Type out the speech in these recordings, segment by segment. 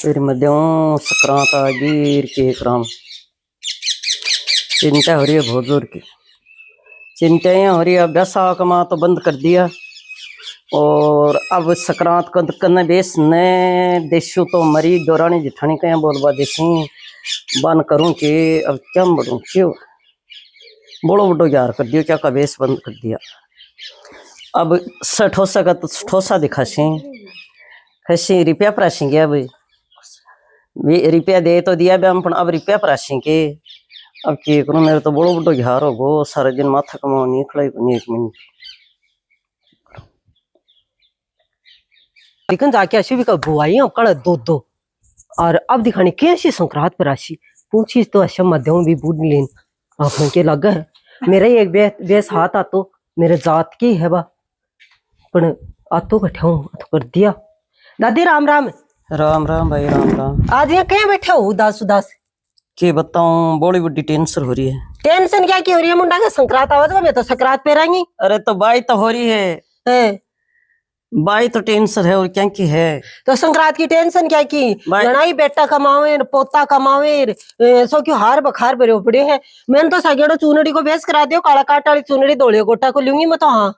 फिर मध्यों संक्रांत गिर के क्रम चिंता हो रही है बहुत जोर की। चिंताएं हो रही है। बैसाख माह तो बंद कर दिया और अब संक्रांत को करने बेस ने देशों तो मरी दौरानी जिठानी कहीं बोलबा देसी बंद करूं कि अब क्या बढ़ू क्यों बड़ो बड़ो यार कर दियो क्या का बेस बंद कर दिया। अब ठोसा का तो ठोसा दिखासी खसी रुपया प्रासी गया भाई रुपया दे तो दिया हम अब रुपया प्रासी के अब क्या करूं। मेरे तो बड़ो बड़ो यार हो गो सारे दिन माथा कमाओ निकला ही एक मिनट लेकिन जाके ऐसी भी बुआई कल दो दो और अब दिखाने कैसी संक्रांत पर राशि पूछी तो अच्छा मध्यम भी बूढ़ लेन आप के लग है मेरा ही एक बेस हाथ आ तो मेरे जात की है बा पर आतो कठा तो कर दिया। दादी राम राम। राम राम भाई राम राम। आज यहाँ कहीं बैठे हो उदास उदास के बताऊं बड़ी बड़ी टेंशन हो रही है। टेंशन क्या की हो रही है मुंडा का संक्रांत आवाज मैं तो संक्रांत पे रहेंगी। अरे तो बाई तो हो रही है बाई तो टेंशन है और क्या की है तो संक्रांत की टेंशन क्या की लड़ाई बेटा कमावे पोता कमावे सो क्यों हार बखार भरे पड़े है। मैंने तो सगेड़ो चूनड़ी को बेस करा दियो काला काट वाली चूनड़ी धोले गोटा को लूंगी मैं तो। हाँ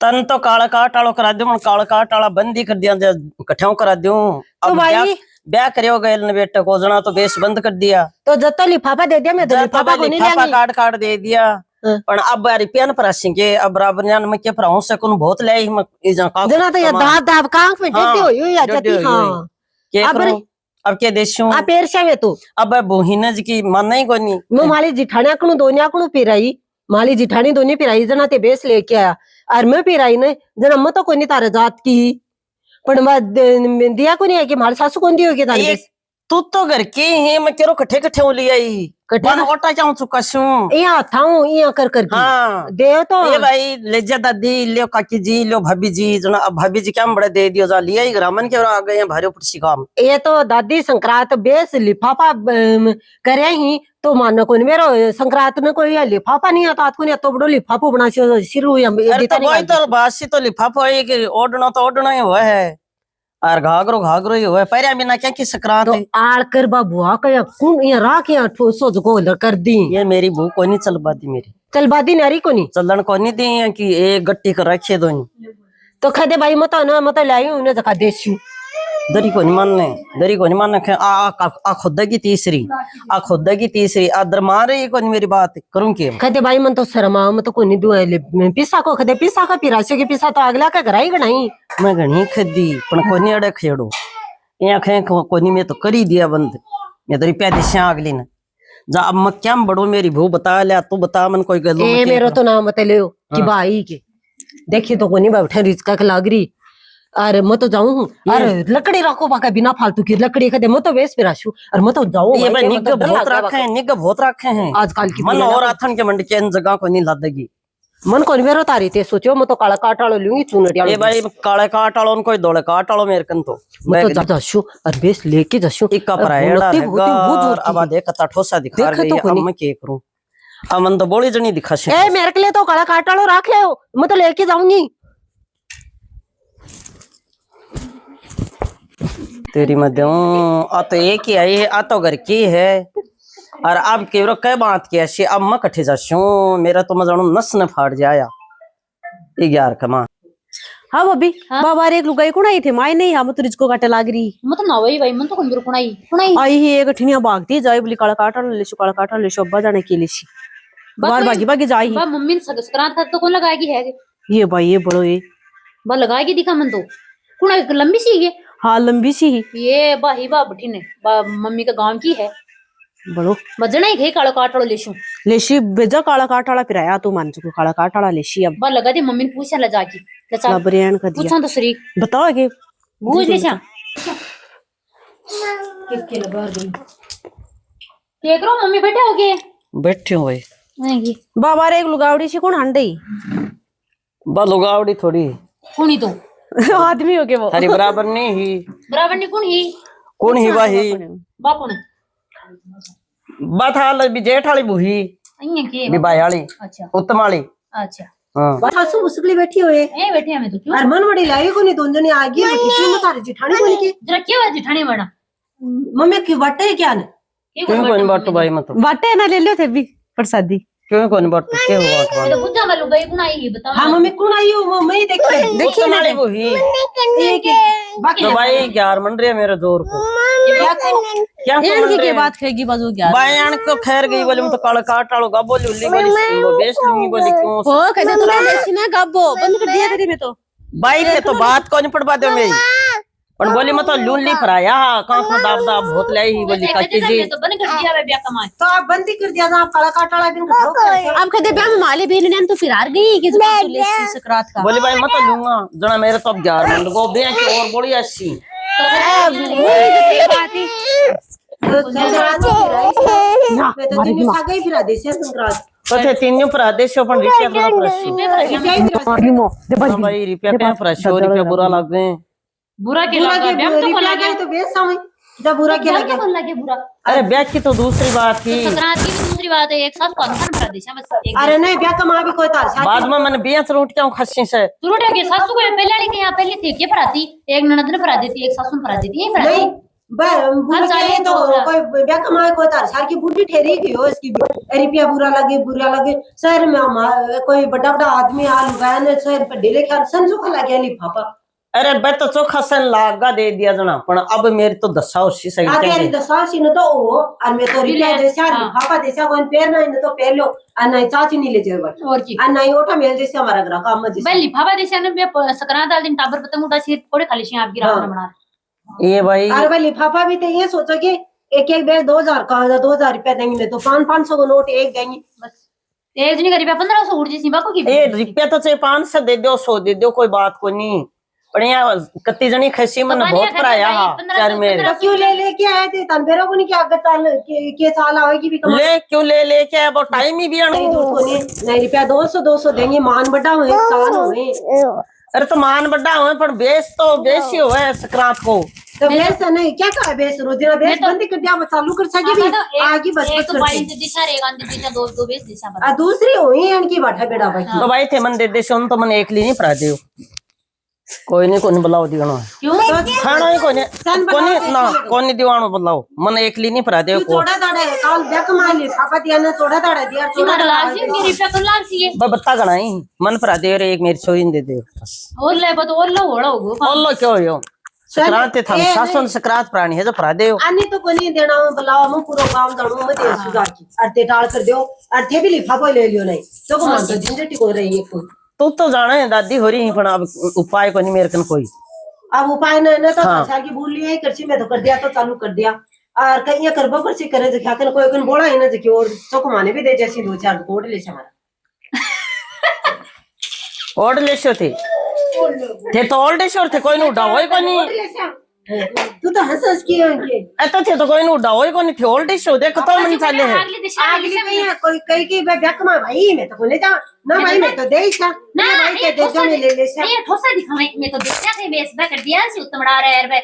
तन तो काला काट वालों करा दो काला काट वाला बंद ही कर दिया कठिया करा दो। तो भाई ब्याह करियो गए बेटे को जना तो बेस बंद कर दिया तो जत्ता लिफाफा दे दिया मैं तो लिफाफा को नहीं लेंगी काट काट दे दिया पर अब रुपया न परासी के अब बराबर में क्या पराऊं से कौन बहुत ले जना तो ये दाद दाब कांख में डड्डी होई आ जाती। हां के करूं अब के देशों आ पेरशा में तो अब बोहिनज की मन ही कोनी नो माली जिठाणिया कणु दोनिया कणु पिराई माली जिठानी दोनी पिराई जना ते बेस लेके आया और मैं पिराई ने जना मैं तो कोनी तारे जात की पण दिया कोनी है कि मारी सासू कोन दियो के तारे तू तो घर के है मैं केरो कठे कठे हो लिया आई कठे ओटा जाऊं चुका सु या थाऊ या कर कर हां दे तो ये भाई ले जा दादी ले काकी जी लो भाभी जी जना अब भाभी जी क्या बड़े दे दियो जा लिया ही ग्रामन के आ गए भारे पड़सी काम ये तो दादी संक्रांत बेस लिफाफा करे ही तो मानो कोई मेरो संक्रांत में कोई लिफाफा नहीं आता कोई तो बड़ो लिफाफो बना सिरू या तो बासी तो लिफाफो है कि ओडना तो ओडना ही हुआ है और घाघरो ही हुआ है पैरा बिना क्या की संक्रांत तो आड़ कर बाबुआ का कौन ये राख या ठोसो जो कर दी ये मेरी भूख को नहीं चलबादी मेरी चलबादी नारी को नहीं चलन को नहीं दी कि एक गट्टी कर रखे दो तो खदे भाई मत ना मत लाई उन्हें जका देसी दरी को नहीं मानने आ खुद की तीसरी आ दरमान रही को मेरी बात करूं के खदे भाई मन तो शर्मा मैं तो कोनी दुआले पिसा को खदे पिसा का पिरासे के पिसा तो अगला का घराई गणाई मैं घणी खदी पण कोनी अड़े खेड़ो या खे कोनी में तो करी दिया बंद मैं तो रुपया दिशा अगली ने जा अब मैं क्या बड़ो मेरी भू बता ले तू बता मन कोई गलो ए मेरो तो नाम मत ले कि भाई के देखी तो कोनी बैठे रिचका के लाग रही अरे मैं तो जाऊं अरे लकड़ी रखो बाका बिना फालतू की लकड़ी खदे मैं तो वेस पे राशू और मैं तो जाऊं ये भाई निग बहुत रखे हैं आजकल की मन और आथन के मंड के इन जगह को नहीं लादेगी मन कोनी मेरो तारी ते सोचो मैं तो काला काट वालो लूंगी चुनड़ी ये भाई काले काट वालो कोई दौड़े काट वालो मेरे कन तो मैं तो जाशू और बेस लेके जाशू एक परायड़ा है अब देख कता ठोसा दिखा रही है अब मैं के करूं अब मन तो बोली जनी दिखा से ए मेरे के लिए तो काला काट वालो रख ले मैं तो लेके जाऊंगी तेरी मध्यम आ तो एक ही आई है आ तो घर की है और अब केवरो कई बात की ऐसी अब मैं कठे जाशू मेरा तो मजानो नस न फाड़ जाया 11 कमा। हाँ भाभी बाबा एक लुगाई कुणाई थे माई नहीं हम तो रिजको काटे लाग रही मत ना वही भाई मन तो कुंदर कुणाई आई ही एक ठिनिया भागती जाई बोली काला काटा ले शो अब्बा जाने के लिए बार भागी भागी जाई बा मम्मी ने संक्रांत तक तो कौन लगाएगी है ये भाई ये बड़ो ये बा लगाएगी दिखा मन तो कुणाई लंबी सी है। हाँ लंबी सी ही ये बाही बा बठिने बा मम्मी का गांव की है बड़ो बजना ही खे काला काट वाला लेशी बेजा काला काट वाला पिराया तू मान चुको काला काट वाला लेशी अब बा लगा दे मम्मी ने पूछा ला जाकी लचा बरियान का दिया पूछा तो सरी बताओ आगे बूझ लेशा के लगा गई के करो मम्मी बैठे होगे हुए बाबा रे एक लुगावड़ी सी कौन हंडई बा लुगावड़ी थोड़ी कुणी तो आदमी हो के वो थारी बराबर नहीं कौन ही वाही बापू ने बात हाल भी जेठ वाली बुही के बिबाई वाली अच्छा उत्तम वाली अच्छा हां सासू मुसकली बैठी हुए बैठे हमें तो क्यों अरमान बड़ी लाई को नहीं दोनों ने आ गई किसी में तारे जिठानी बोली के जरा क्या बात जिठानी बना मम्मी की बाटे है क्या ने क्यों कोई बाटो भाई मत बाटे ना ले लो थे भी प्रसादी क्यों कोई बाटो के हुआ तो बुझा मालू गई बनाई ही बता। हाँ मम्मी कौन आई हो वो मैं देखिए देखिए नाले वो ही बाकी तो भाई 11 मन रहे मेरे जोर को क्या ये मन की रहे बात कहेगी बाजू क्या बायन को खैर गई बोले मैं तो काला काट आलो गा बोली उल्ली बोली वो बेच लूंगी बोली क्यों ओ कहते तो लेसी ना गब्बो बंद कर दिया तेरी में तो भाई थे तो बात कौन पड़वा दे मेरी पर बोली मैं तो लूली फराया कांख में दाब दाब बहुत लाई ही बोली काकी जी तो बंद कर दिया वे ब्याह कमाए। तो आप बंदी कर दिया था आप काला काट वाला दिन का अब कहते ब्याह में माले बहन ने तो फिर हार गई कि लेसी सकरात का बोली भाई मैं तो लूंगा जना मेरे तो 11 मन को बे की और बोली ऐसी तो थे तीन प्रदेश अपन रुपया थोड़ा प्रश्न भाई रुपया पे प्रश्न रुपया बुरा लग गए बुरा के लगा ब्याह तो बोला गया तो बेस समय जब बुरा क्या क्या बोल लगे बुरा। अरे ब्याह की तो दूसरी बात थी संक्रांत की भी दूसरी बात है एक साथ कौन सा बता दिशा बस एक अरे नहीं ब्याह का मां भी कोई तार बाद में मैंने बेच रोट क्यों खस्सी से तू रोटे के सासू को पहले वाली के यहाँ पहले थी क्या पढ़ाती एक ननद ने पढ़ा देती एक सासू ने पढ़ा देती है नहीं पढ़ाती बुरा चाहिए तो कोई ब्याह का मां कोई तार सार की बूढ़ी ठहरी गई हो इसकी रुपया बुरा लगे शहर में कोई बड़ा बड़ा आदमी आ लुगाया ने शहर पे ढेले ख्याल संजो का लगे लिफाफा अरे बे तो चोखा सन लागा दे दिया जना पण अब मेरी तो दशा उसी सही आगे री दशा सी न तो ओ और मैं तो रुपया देसा लिफाफा देसा कोई पैर ना तो पैर लो और नहीं चाची नहीं ले जाए और की और नहीं ओठा मेल जैसे हमारा घर काम में भाई लिफाफा दिशा ने संक्रांत वाले दिन टाबर पतंग उड़ा सिर थोड़े खाली से आपकी रात में बना ये भाई अरे भाई लिफाफा भी तो ये सोचो कि एक एक बैग 2000 का 2000 रुपया देंगे तो 500 का नोट एक देंगे बस एक जनी करीब 1500 उड़ जी बाको की ए रुपया तो चाहे 500 दे दो 100 दे दो कोई बात को नहीं पर यहाँ कत्ती जनी खसी मन बहुत पराया चार मेरे तो क्यों ले लेके आए थे तनबेरो को नहीं क्या आगे चाल के साल आएगी भी कमा ले क्यों ले लेके आए वो टाइम ही भी आने नहीं झूठ को नहीं रुपया 200 देंगे मान बड़ा हुए साल हुए अरे तो मान बड़ा हुए पर बेस तो बेस ही हुआ है संक्रांत को तो बेस नहीं क्या कहा बेस रोजिना बेस बंद कर दिया चालू कर सके भी आगे बस एक तो बाई दिशा रे गांधी दिशा दो दो बेस दिशा बता दूसरी हुई इनकी बैठा बेड़ा भाई तो भाई थे मन दे दे सुन तो मन एक ली नहीं पड़ा दे कोई नहीं कोई बुलाओ दीवानो क्यों खाना ही कोई नहीं दीवानो बुलाओ मन एक ली नहीं पड़ा दे को थोड़ा दाड़ा है काल बैक मार ली पापा दिया ने थोड़ा दाड़ा दिया थोड़ा लाग जी मेरी पे तो लाग सी है बत्ता गणाई मन पड़ा दे रे एक मेरी छोरी दे दे और ले बत और लो होड़ा होगो बोलो क्यों यो संक्रांत था शासन संक्रांत प्राणी है जो पड़ा दे अन्य तो कोई नहीं देना बुलाओ मैं पूरा काम करूं मैं दे सुधार की अर्थे टाल कर दो अर्थे भी लिफाफा ले लियो नहीं तो को मान तो जिंदगी को रही है कोई तू तो जाना है दादी हो रही है अब उपाय को नहीं मेरे कन कोई अब उपाय न तो साल की बोल लिया करसी में तो कर दिया तो चालू कर दिया और कहीं करबो करसी करे जो क्या कर कोई कन बोला है ना जो और चौक माने भी दे जैसी 2-4 कोड ले से हमारा ओड ले सो थे तो ओल्ड शोर थे कोई न उड़ा होई कोनी तू तो हंस की है एतो थे तो कोई न उड़ा होई कोनी थे ओल्ड शो देख तो मन चले है अगली नहीं है कोई कहीं की बैक में भाई मैं तो बोले जा ना भाई मैं तो दे सा ना भाई के दे जो ले ले सा ये ठोसा दिखावे मैं तो देखता थे बेस बा कर दिया सी उतमड़ा रे रे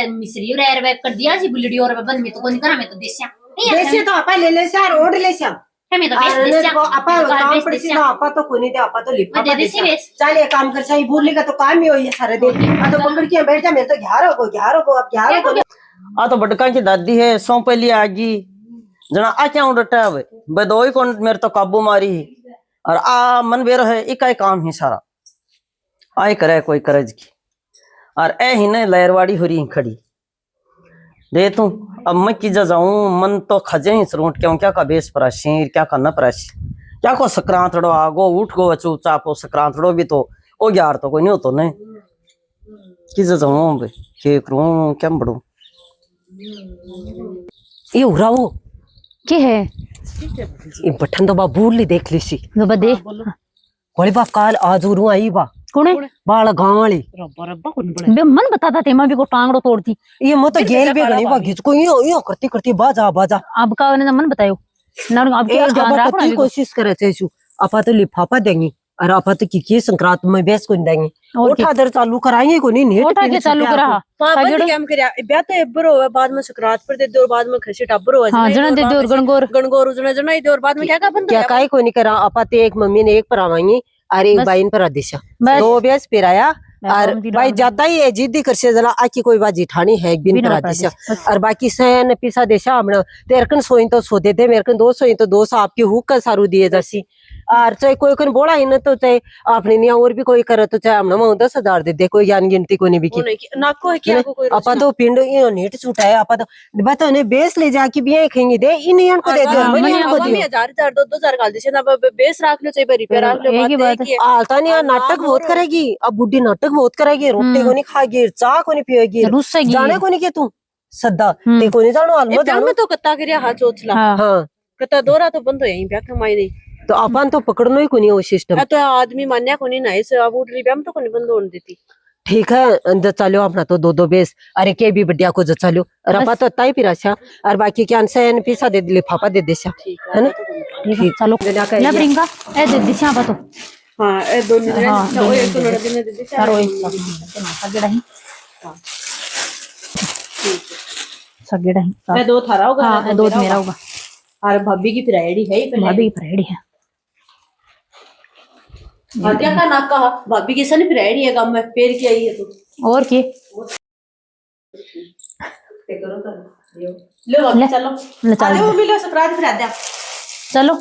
मिस्री रे कर दिया सी बुलड़ी और बंद में तो कोनी करा मैं तो देस्या देसे तो आपा ले ले सा ओड ले सा मैं तो बेस देस्या आपा काम पड़ सी ना आपा तो कोनी दे आपा तो लिफा दे चल ये काम कर सही भूल लेगा तो काम ही होई है सारे दिन आ तो पकड़ के बैठ जा मैं तो 11 हो अब 11 हो आ तो बटका की दादी है सो पहली आगी जना आ क्या उड़टा है बदोई कौन मेरे तो काबू मारी और आ मन बेरो है इकाई काम ही सारा आई करे कोई करज की और ए ही ने लहरवाड़ी हो रही खड़ी दे तू अब मैं की जाऊं मन तो खजे ही सरूट क्यों क्या का बेस पराशी क्या का न पराशी क्या को संक्रांतड़ो आगो उठ गो चुपचाप हो संक्रांतड़ो भी तो ओ यार तो कोई नहीं हो तो नहीं की जाऊं भाई के करूं क्या बड़ू ये उरा वो के है ये बटन तो बा भूल ली देख ली सी बाबा दे कोई बा काल आज उरू आई बा कौन है बाल गांव वाली बे मन बताता थे मैं भी को टांगड़ो तोड़ती ये मो तो गेल भी गनी बा घिच को यो करती करती बाजा अब का ने मन बतायो ना अब के ध्यान रखो ना कोशिश करे छेछु आपा तो लिफाफा देंगी और आपा तो की संक्रांत में बेस को देंगे उठा दर चालू कराएंगे को नहीं नेट उठा के चालू करा पागड़ काम करया ब्याह तो एबर होवे बाद में संक्रांत पर दे दे और बाद में खसी टब्बर हो हां जना दे दे और गणगोर जना दे और बाद में क्या बंद क्या काई को नहीं करा आपा तो एक मम्मी ने एक परावाएंगी और एक बाइन पर दिशा दो बेस पिराया और भाई ज्यादा ही है जिद्दी कर से जला आकी कोई बाजी ठानी है एक बिन करा दिशा और बाकी सैन पिसा देशा हमने तेरकन सोई तो सो दे दे मेरे कन 200 तो 200 आपकी हुक का सारू दिए जैसी और चाहे कोई कोई बोला ही ना तो चाहे आपने नहीं और भी कोई करे तो चाहे हमने 10,000 दे दे कोई ज्ञान गिनती को नहीं बिकी नाको है क्या कोई आपा तो पिंड ये नीट छूटा है आपा तो बता ने बेस ले जाके भी खेंगे दे इन यान को दे दो मनी को दियो 1000 2,000 गाल देसे ना बेस राख लो चाहे रिपेयर राख लो बात है कि आलता नहीं नाटक बहुत करेगी अब बुढ़ी नाटक बहुत करेगी रोटी को नहीं खाएगी चाह को नहीं पिएगी जाने को नहीं के तू सद्दा ते को नहीं जानो अलमो जानो तो कत्ता करिया हाथ चोचला हां कत्ता दोरा तो बंद हो यहीं पे कमाई नहीं तो अपन तो पकड़नो ही को नहीं वो सिस्टम तो आदमी मान्या को नहीं ना इस अब उठ रही हम तो को नहीं बंद होने देती ठीक है अंदर चलो अपना तो 2 बेस अरे के भी बढ़िया को चलो और अपा तो ताई फिर अच्छा और बाकी क्या से पैसा दे लिफाफा दे देसा है ना ठीक चलो ले प्रियंका ए दे दिशा बा तो हां ए दोनों ने एक तो लड़ा दिन दे दे करो सगड़ा ही सगड़ा ही मैं 2 थारा होगा हां 2 मेरा होगा और भाभी की फ्राइडी है ही भाभी की फ्राइडी है क्या का ना कहा भाभी की सन फ्राइडी है गांव में पेड़ की आई है तो और के करो लो भाभी चलो ले चल वो मिलो सकरात फिर आद्या चलो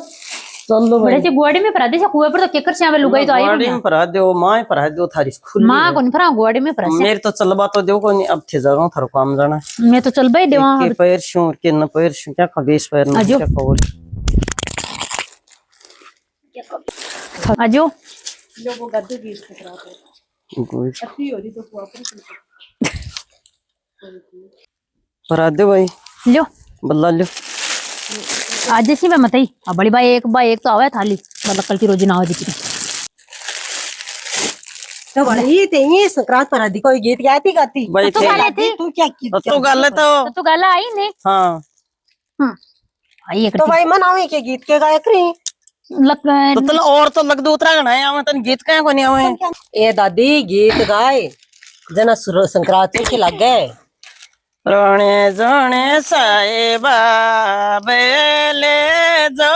चलो बड़े से गुआड़ी में परा दे से कुएं पर तो केकर से आवे लुगाई तो आई गाड़ी में परा दो मां परा दो थारी खुली मां कोन परा गुआड़ी में परा मेरे तो चलबा तो दो को नहीं अब थे जरो थारो काम जाना मैं तो चल भाई देवा के पैर शू के न पैर शू क्या खबेश पैर न क्या कवर आजो लो वो गद्दे भी इसके कराते अच्छी हो रही तो वो ऑपरेशन परा दे भाई लो बल्ला लो आज जैसी मैं मत ही बड़ी बाई एक तो आवे थाली मतलब कल की रोजी ना हो दिखी तो बड़ी ते ये संक्रांत पर आदि कोई गीत गाती गाती भाई तो गाले थी तू क्या की तो गाले तो गाला आई ने हां आई एक तो भाई मनावे के गीत के गायक रही तो तल और तो लग दो उतरा गना है आवे तन गीत का को नहीं आवे ए दादी गीत गाए जना संक्रांत के लग गए रोने जोने साहेबा बेले जो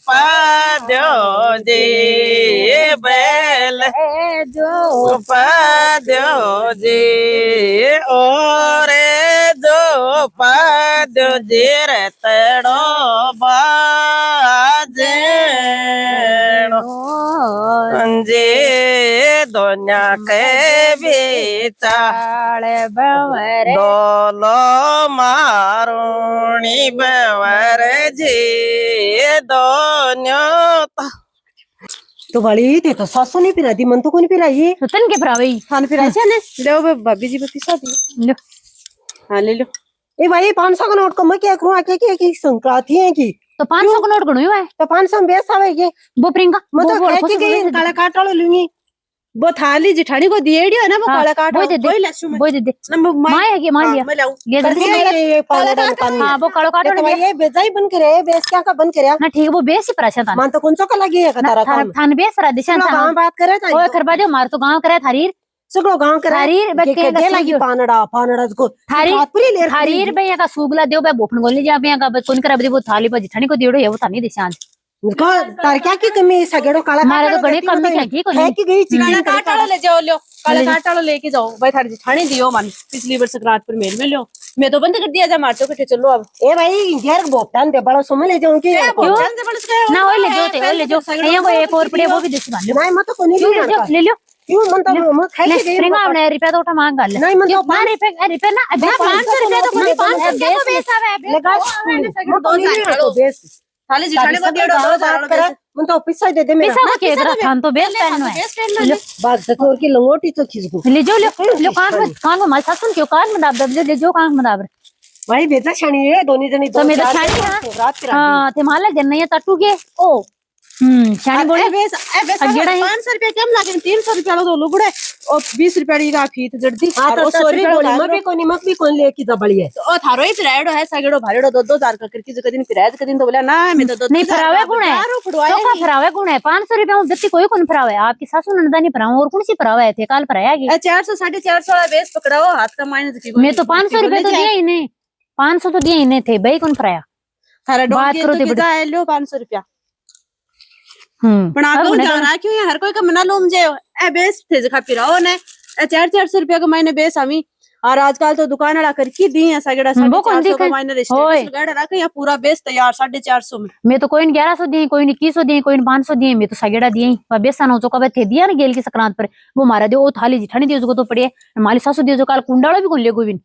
पाद्यो जी बेले जो पाद्यो जी ओरे जो पाद्यो जी रे तेड़ो बाजे जी दुनिया के बीचाल दोलो मारुणी बवर जी दोनों तो बड़ी ते तो सासू नहीं पिला दी मन तो को नहीं पिला ये तन के भरावे खान फिर ऐसे ने लो भाभी जी पिसा दी लो हां ले लो ए भाई 500 का नोट कम क्या करूं आके की संक्रांति है की तो 500 का नोट गणो है तो 500 में बेस आवे के वो प्रियंका मैं तो कह के गई काला काट वाला लूंगी वो थाली जिठानी को दिएड़ी है ना वो काला काट वही लस्सू में वो दे दे मां है के मान लिया मैं लाऊं ये जल्दी ये काला काट हां वो कालो काट तो ये बेजाई बन करे बेस क्या का बन करे ना ठीक है वो बेस ही पराशा था मन तो कौन सा का लगी है तारा काम थान बेस रा दिशा था गांव बात करे था ओए खरबा दे मार तो गांव करे थारीर सगळो गांव करे थारीर बच्चे दे लगी पानड़ा को थारीर भैया का सूगला देव बे बोफन गोली जा भैया का कोन करे वो थाली पर जिठानी को देड़ो है वो थानी दिशा को तार क्या की कमी सगड़ो काला मारे तो बड़ी कमी है की कोनी है की गई काला काट वाला ले जाओ लो काला काट वाला लेके जाओ भाई थारी जिठानी दियो मन पिछली बार संक्रांत पर मेल में लो मैं तो बंद कर दिया जा मार तो कटे चलो अब ए भाई घेर बोपटान दे बड़ा सुम ले जाऊं की ना वो ले जाओ ये वो एक और पड़े वो भी दिस मान लो नहीं मत को नहीं ले लो क्यों मन तो मैं खाई के गई प्रियंका अपने रुपया तो उठा मांग गल नहीं मन तो ना रुपया ना अबे 500 रुपया तो कोई 500 क्या तो बेस आवे लगा तो नहीं तो बेस थाली जिठानी को देड़ो बात करे मन तो पैसा दे दे मेरा पैसा को के रहा थान तो बेस पहनो है लो बात सकोर की लंगोटी तो खिसको ले जाओ लो कान में माल सासुन क्यों कान में दाब दे ले जाओ कान में दाब भाई बेटा छानी है दोनी जनी तो मैं तो छानी हां ते माला जन्नैया तटू के ओ छानी बोले बेस 500 रुपया कम लागे 300 रुपया लो लुगड़े और 20 रुपया की का फीत जड़ती और 100 रुपया मत भी को नमक भी कोन ले की जबड़ी है ओ थारो ही पिरायडो है सगड़ो भारेडो 2-2 कर करके जो दिन पिरायद के दिन तो बोला ना मैं तो नहीं फरावे गुण है तो का फरावे गुण है 500 रुपया में जत्ती कोई कोन फरावे आपकी सासू नंदानी फरावे और कौन सी फरावे थे काल फराया की 400 450 वाला बेस पकड़ाओ हाथ का माइनस की मैं तो 500 रुपया तो दिया ही नहीं 500 तो दिया ही नहीं थे भाई कौन फराया थारा बात डॉग करो तो कितना है लो 500 रुपया पण पण आगो जाना क्यों है हर कोई का मना लोम जे ए बेस थे जखा पिराओ ने 400 रुपया का मैंने बेस हमी और आजकल तो दुकान अड़ा करके दी है सगड़ा वो कौन 450 का दिखे? मैंने होय। स्टेटस लगाड़ा रखा या पूरा बेस तैयार 450 में। मैं तो कोई 1100 दिए, कोई 2100 दिए, कोई 500 दिए, मैं तो सगेड़ा दिए वह बेसन हो जो कब थे दिया ना गेल की संक्रांत पर वो मारा दे, वो थाली जिठानी दियो जो तो पड़े माली सासू दियो जो काल कुंडाड़ा भी कौन ले कोई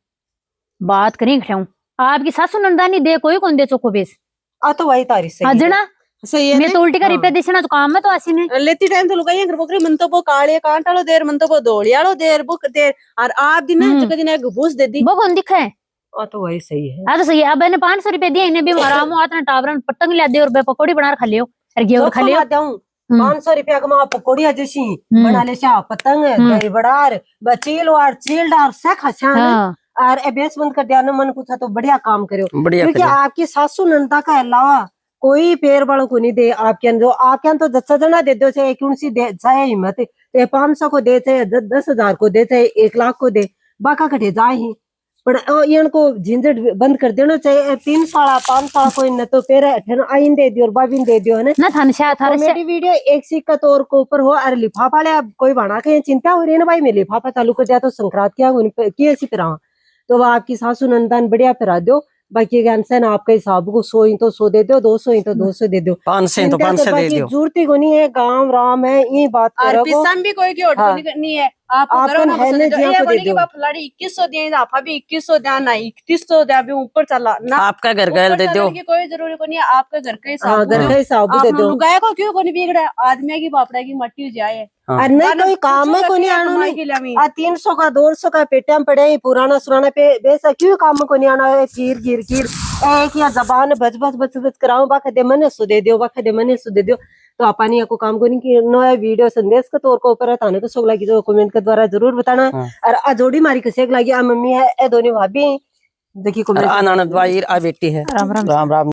बात करें खिलाऊं आपकी सासू नंदानी दे कोई कौन दे चोको बेस आ तो वही तारी सही है। अजना सही है मैं तो उल्टी का रिपे देना तो काम में तो आसी ने लेती टाइम तो लुगाई अगर बकरी मन तो वो काले कांटालो देर मन तो वो धोलियालो देर बुक देर और आप दिन जगह दिन एक घूस दे दी। वो कौन दिखा है? आ तो वही सही है। आ तो सही है। अब मैंने 500 रुपए दिए, इन्हें भी हराम आतना टावरन पतंग ला दे और बे पकोड़ी बना खा लियो और घेवर खा लियो। 500 रुपया का पकौड़िया जैसी बना ले सा पतंग दही बड़ार बचील वार चील डार से खसान हाँ और ए बेस बंद कर दिया ना मन पूछा तो बढ़िया काम करो बढ़िया क्योंकि करियो। आपकी सासू नंदा का अलावा कोई पैर वालों को नहीं दे आपके जो आपके तो 10 दे दो चाहे कौन सी दे चाहे हिम्मत चाहे 500 को दे चाहे 10,000 को दे चाहे 1 लाख को दे बाका कटे जाए ही पर इनको झंझट बंद कर देना चाहिए 3 साल 5 साल कोई न तो पैर अठन आइन दे दियो और बाबिन दे दियो है ना ना थान से कॉमेडी वीडियो एक सिक्का तौर के ऊपर हो अरे लिफाफा ले अब कोई बना के चिंता हो रही है ना भाई मैं लिफाफा चालू कर दिया तो संक्रांत की ऐसी तरह तो वो आपकी सासू नंदन बढ़िया फिरा दो बाकी ज्ञान से ना आपके हिसाब को 100 ही तो 100 दे दो 200 ही तो 200 दे दो 500 तो 500 दे दियो। जरूरत ही को नहीं है गांव राम है ये बात और करो पिसम भी कोई की हाँ। ऑर्डर नहीं है आप आप करो ना है पसंद ने तो जिया ये को दे बोली कि दो। बाप लड़ी 2100 दिए आप भी 2100 देना ना 3100 दे अभी ऊपर चला ना आपका घर गैल दे दियो। की कोई जरूरी को नहीं है आपका घर का हाँ हिसाब घर का हिसाब दे दो लुगाया को क्यों को नहीं बिगड़ा आदमी की बापड़ा की मट्टी हो जाए हाँ। और नहीं कोई काम में को नहीं आना कमाई नहीं के लिए हमें। 300 का 200 का पेटियां पड़े ही पुराना सुराना पे बेसा क्यों काम को नहीं आना है कीर कीर कीर एक या जबान बच बच बच बच कराऊं बाका दे मने सु दे दियो बाका दे मने सु दे दियो तो अपनी को काम को नहीं कि नया वीडियो संदेश के तौर के ऊपर थाने को सोग लगी तो कमेंट के द्वारा जरूर बताना हाँ। और आ जोड़ी मारी कसे लगी आ मम्मी है ए दोनों भाभी देखी कमेंट आनंद भाई आ बेटी है। राम राम। राम राम।